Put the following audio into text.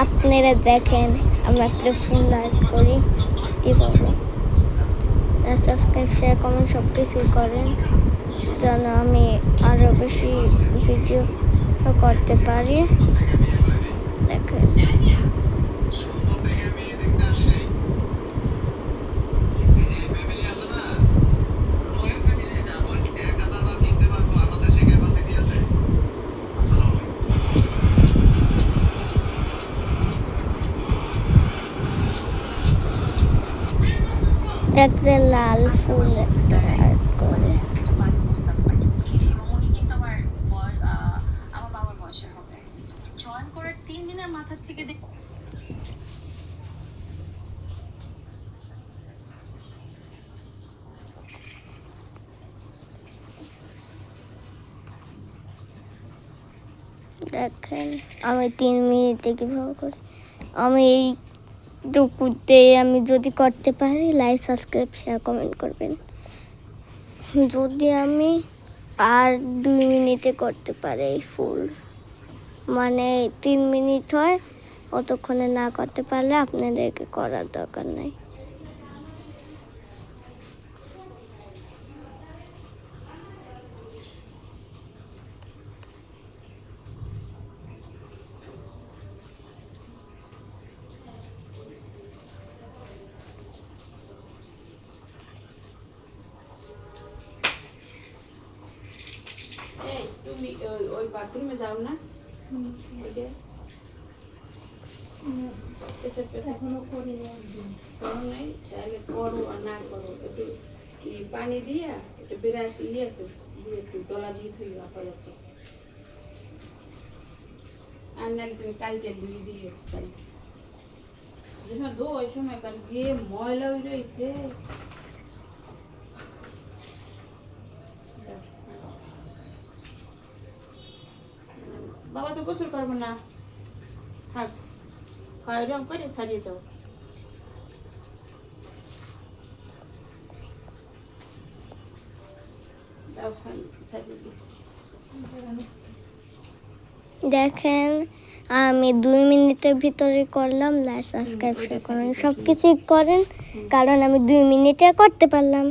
আপনারা দেখেন আমি একটা ফোন লাইট করি কীভাবে। সাবস্ক্রাইব শেয়ার কমেন্ট সব কিছুই করেন যেন আমি আরও বেশি ভিডিও করতে পারি। দেখেন একটা লাল ফুল একটা অ্যাড করে দেখেন আমি 3 মিনিটে কীভাবে করি। আমি এইটুকুতে আমি যদি করতে পারি লাইক সাবস্ক্রাইব শেয়ার কমেন্ট করবেন। যদি আমি আর 2 মিনিটে করতে পারি এই ফুল, মানে 3 মিনিট হয়, অতক্ষণে না করতে পারলে আপনাদেরকে করার দরকার নাই। তুমি ওই বাথরুমে যাও না? এখনো করি নাই, তাহলে করো আর না করো একটু পানি দিয়া একটু বিরাস আছে একটু ডলা দিয়ে থই আপাতত, আর না তুমি কালকে ধুই দিয়ে যখন দো ওই সময় কাল যে ময়লা হয়ে রয়েছে। বাবা তো গোসল করবো না, থাক খাওয়া রং করে সারিয়ে দাও। দেখেন আমি 2 মিনিটের ভিতরে করলাম। লাইক সাবস্ক্রাইব শেয়ার করেন সব কিছুই করেন, কারণ আমি 2 মিনিটে করতে পারলাম।